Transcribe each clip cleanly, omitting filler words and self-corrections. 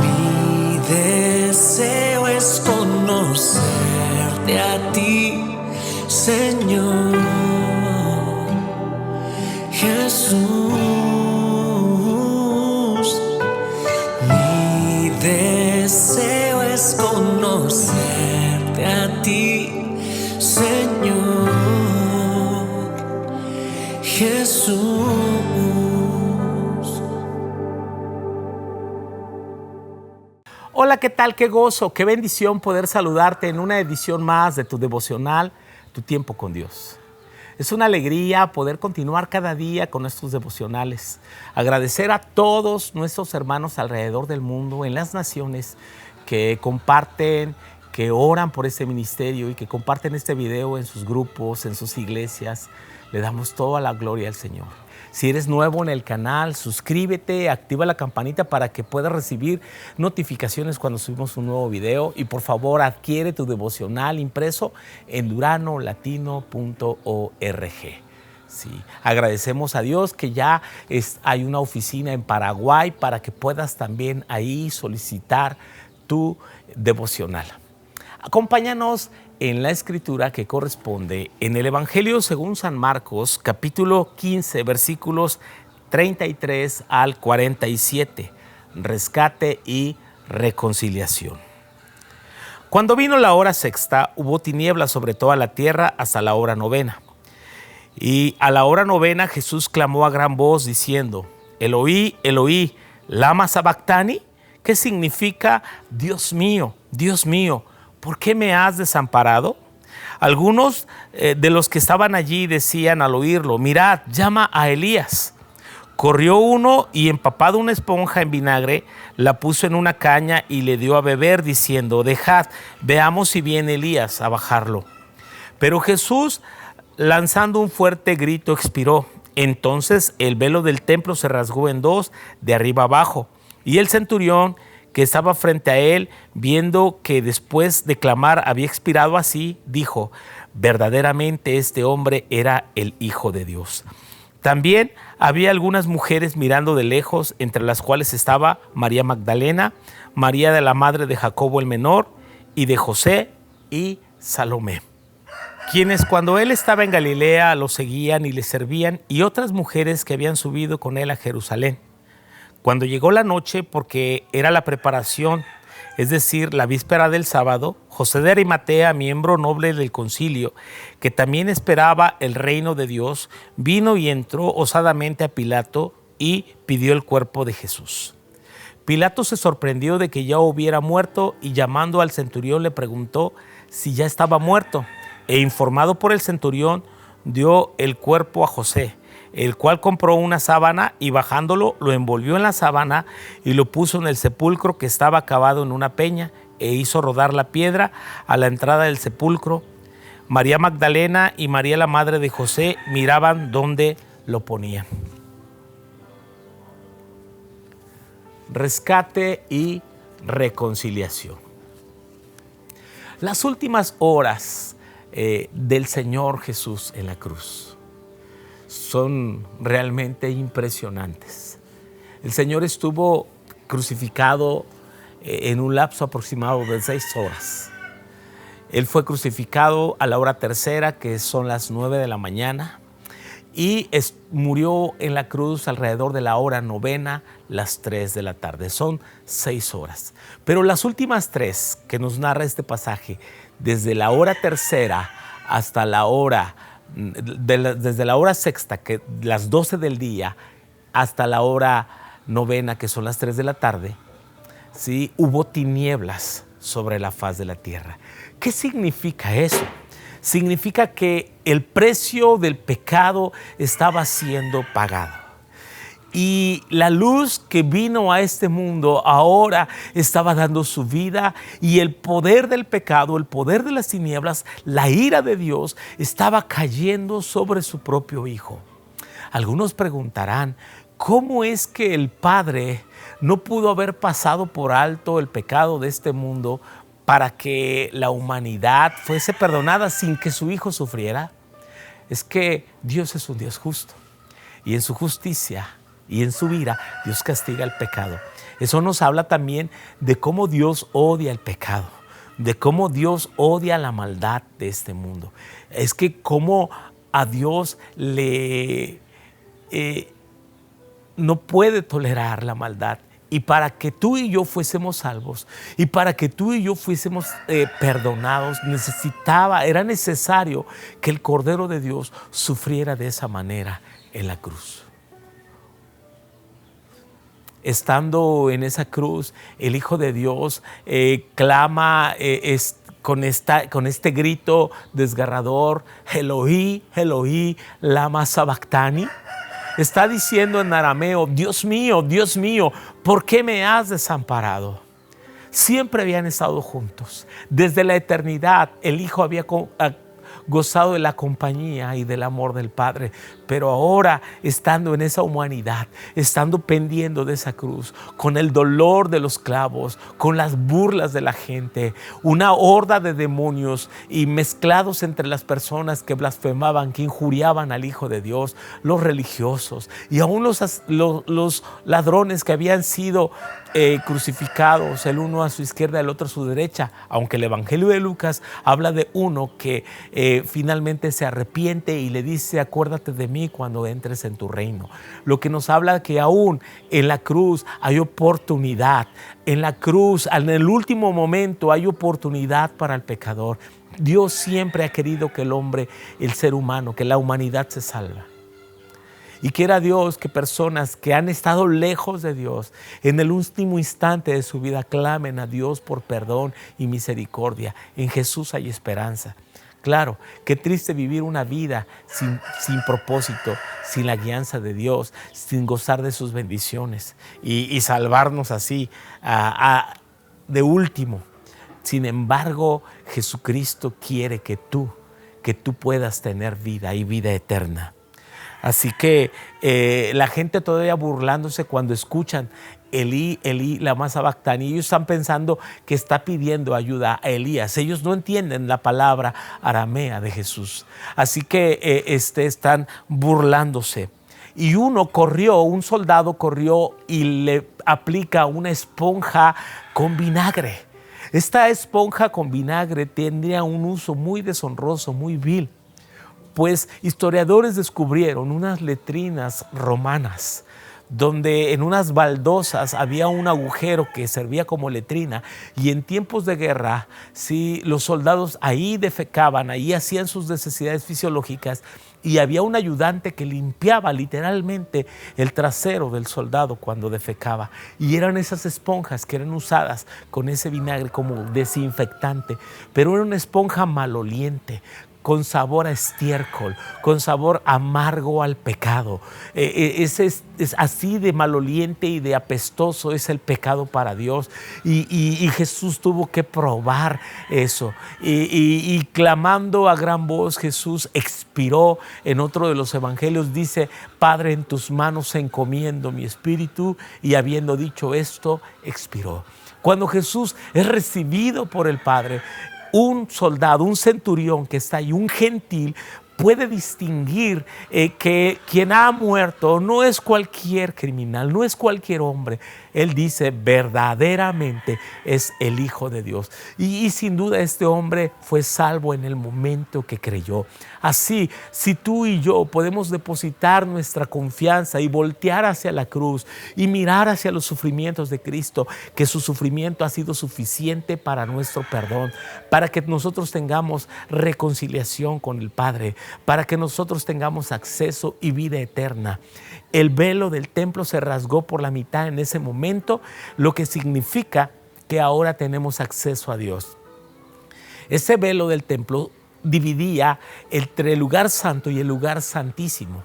Mi deseo es conocerte a ti, Señor Jesús. Mi deseo es conocerte a ti, Señor Jesús. Hola, ¿qué tal? Qué gozo, qué bendición poder saludarte en una edición más de tu devocional, Tu Tiempo con Dios. Es una alegría poder continuar cada día con nuestros devocionales. Agradecer a todos nuestros hermanos alrededor del mundo, en las naciones, que comparten, que oran por este ministerio y que comparten este video en sus grupos, en sus iglesias. Le damos toda la gloria al Señor. Si eres nuevo en el canal, suscríbete, activa la campanita para que puedas recibir notificaciones cuando subimos un nuevo video. Y por favor, adquiere tu devocional impreso en duranolatino.org. Sí, agradecemos a Dios que ya hay una oficina en Paraguay para que puedas también ahí solicitar tu devocional. Acompáñanos en la escritura que corresponde en el Evangelio según San Marcos, capítulo 15, versículos 33 al 47, rescate y reconciliación. Cuando vino la hora sexta, hubo tinieblas sobre toda la tierra hasta la hora novena. Y a la hora novena Jesús clamó a gran voz diciendo: Eloí, Eloí, lama sabactani, que significa Dios mío, ¿por qué me has desamparado? Algunos de los que estaban allí decían al oírlo: mirad, llama a Elías. Corrió uno y, empapado una esponja en vinagre, la puso en una caña y le dio a beber, diciendo: dejad, veamos si viene Elías a bajarlo. Pero Jesús, lanzando un fuerte grito, expiró. Entonces el velo del templo se rasgó en dos, de arriba abajo, y el centurión que estaba frente a él, viendo que después de clamar había expirado así, dijo: verdaderamente este hombre era el Hijo de Dios. También había algunas mujeres mirando de lejos, entre las cuales estaba María Magdalena, María de la madre de Jacobo el menor, y de José y Salomé, quienes cuando él estaba en Galilea lo seguían y le servían, y otras mujeres que habían subido con él a Jerusalén. Cuando llegó la noche, porque era la preparación, es decir, la víspera del sábado, José de Arimatea, miembro noble del concilio, que también esperaba el reino de Dios, vino y entró osadamente a Pilato y pidió el cuerpo de Jesús. Pilato se sorprendió de que ya hubiera muerto y, llamando al centurión, le preguntó si ya estaba muerto, e informado por el centurión, dio el cuerpo a José, el cual compró una sábana y, bajándolo, lo envolvió en la sábana y lo puso en el sepulcro que estaba cavado en una peña, e hizo rodar la piedra a la entrada del sepulcro. María Magdalena y María la madre de José miraban dónde lo ponían. Rescate y reconciliación. Las últimas horas del Señor Jesús en la cruz son realmente impresionantes. El Señor estuvo crucificado en un lapso aproximado de 6 horas. Él fue crucificado a la hora tercera, que son las 9 de la mañana, y murió en la cruz alrededor de la hora novena, las 3 de la tarde. Son 6 horas. Pero las últimas 3 que nos narra este pasaje, desde la hora tercera hasta la hora desde la hora sexta, que las 12 del día, hasta la hora novena, que son las 3 de la tarde, ¿sí? Hubo tinieblas sobre la faz de la tierra. ¿Qué significa eso? Significa que el precio del pecado estaba siendo pagado. Y la luz que vino a este mundo ahora estaba dando su vida, y el poder del pecado, el poder de las tinieblas, la ira de Dios estaba cayendo sobre su propio Hijo. Algunos preguntarán: ¿cómo es que el Padre no pudo haber pasado por alto el pecado de este mundo para que la humanidad fuese perdonada sin que su Hijo sufriera? Es que Dios es un Dios justo, y en su justicia y en su ira Dios castiga el pecado. Eso nos habla también de cómo Dios odia el pecado, de cómo Dios odia la maldad de este mundo. Es que cómo a Dios no puede tolerar la maldad. Y para que tú y yo fuésemos salvos, y para que tú y yo fuésemos perdonados, era necesario que el Cordero de Dios sufriera de esa manera en la cruz. Estando en esa cruz, el Hijo de Dios clama con este grito desgarrador: Elohí, Elohí, lama sabactani. Está diciendo en arameo: Dios mío, ¿por qué me has desamparado? Siempre habían estado juntos. Desde la eternidad el Hijo había gozado de la compañía y del amor del Padre, pero ahora, estando en esa humanidad, estando pendiendo de esa cruz, con el dolor de los clavos, con las burlas de la gente, una horda de demonios y mezclados entre las personas que blasfemaban, que injuriaban al Hijo de Dios, los religiosos y aún los ladrones que habían sido crucificados, el uno a su izquierda, el otro a su derecha, aunque el Evangelio de Lucas habla de uno que finalmente se arrepiente y le dice: acuérdate de mí cuando entres en tu reino. Lo que nos habla que aún en la cruz hay oportunidad. En la cruz, en el último momento, hay oportunidad para el pecador. Dios siempre ha querido que el hombre, el ser humano, que la humanidad se salva. Y quiera Dios que personas que han estado lejos de Dios, en el último instante de su vida, clamen a Dios por perdón y misericordia. En Jesús hay esperanza. Claro, qué triste vivir una vida sin propósito, sin la guianza de Dios, sin gozar de sus bendiciones y salvarnos así de último. Sin embargo, Jesucristo quiere que tú puedas tener vida y vida eterna. Así que la gente todavía burlándose cuando escuchan Elí, Elí, lama sabactani. Ellos están pensando que está pidiendo ayuda a Elías. Ellos no entienden la palabra aramea de Jesús. Así que están burlándose. Y un soldado corrió y le aplica una esponja con vinagre. Esta esponja con vinagre tendría un uso muy deshonroso, muy vil. Pues historiadores descubrieron unas letrinas romanas donde en unas baldosas había un agujero que servía como letrina, y en tiempos de guerra, sí, los soldados ahí defecaban, ahí hacían sus necesidades fisiológicas, y había un ayudante que limpiaba literalmente el trasero del soldado cuando defecaba, y eran esas esponjas que eran usadas con ese vinagre como desinfectante, pero era una esponja maloliente, con sabor a estiércol, con sabor amargo al pecado. Es así de maloliente y de apestoso es el pecado para Dios. Y Jesús tuvo que probar eso. Y clamando a gran voz, Jesús expiró. En otro de los evangelios dice: Padre, en tus manos encomiendo mi espíritu. Y habiendo dicho esto, expiró. Cuando Jesús es recibido por el Padre, un soldado, un centurión que está ahí, un gentil, puede distinguir que quien ha muerto no es cualquier criminal, no es cualquier hombre. Él dice: verdaderamente es el Hijo de Dios. Y sin duda este hombre fue salvo en el momento que creyó. Así, si tú y yo podemos depositar nuestra confianza y voltear hacia la cruz y mirar hacia los sufrimientos de Cristo, que su sufrimiento ha sido suficiente para nuestro perdón, para que nosotros tengamos reconciliación con el Padre, para que nosotros tengamos acceso y vida eterna. El velo del templo se rasgó por la mitad en ese momento, lo que significa que ahora tenemos acceso a Dios. Ese velo del templo dividía entre el lugar santo y el lugar santísimo.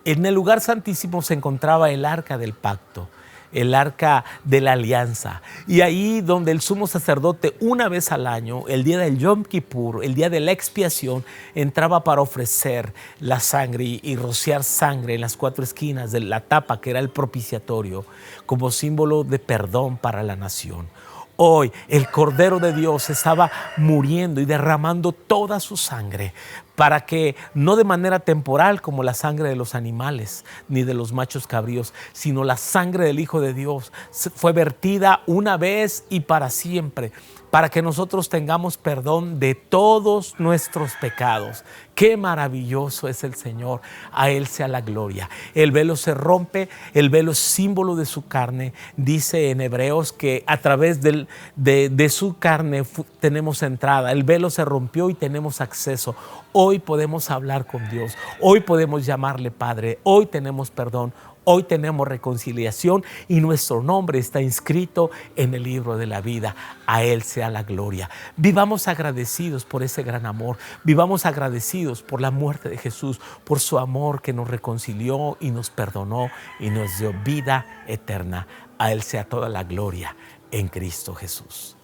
En el lugar santísimo se encontraba el arca del pacto, el arca de la alianza, y ahí donde el sumo sacerdote una vez al año, el día del Yom Kippur, el día de la expiación, entraba para ofrecer la sangre y rociar sangre en las cuatro esquinas de la tapa que era el propiciatorio, como símbolo de perdón para la nación. Hoy el Cordero de Dios estaba muriendo y derramando toda su sangre para que no de manera temporal como la sangre de los animales ni de los machos cabríos, sino la sangre del Hijo de Dios fue vertida una vez y para siempre, para que nosotros tengamos perdón de todos nuestros pecados. Qué maravilloso es el Señor, a Él sea la gloria. El velo se rompe, el velo es símbolo de su carne. Dice en Hebreos que a través de su carne tenemos entrada. El velo se rompió y tenemos acceso. Hoy podemos hablar con Dios, hoy podemos llamarle Padre, hoy tenemos perdón. Hoy tenemos reconciliación y nuestro nombre está inscrito en el libro de la vida. A Él sea la gloria. Vivamos agradecidos por ese gran amor. Vivamos agradecidos por la muerte de Jesús, por su amor que nos reconcilió y nos perdonó y nos dio vida eterna. A Él sea toda la gloria en Cristo Jesús.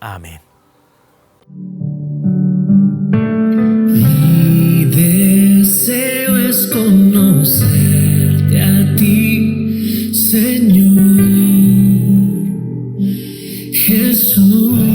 Amén. Mi deseo es conocerte a ti, Señor Jesús.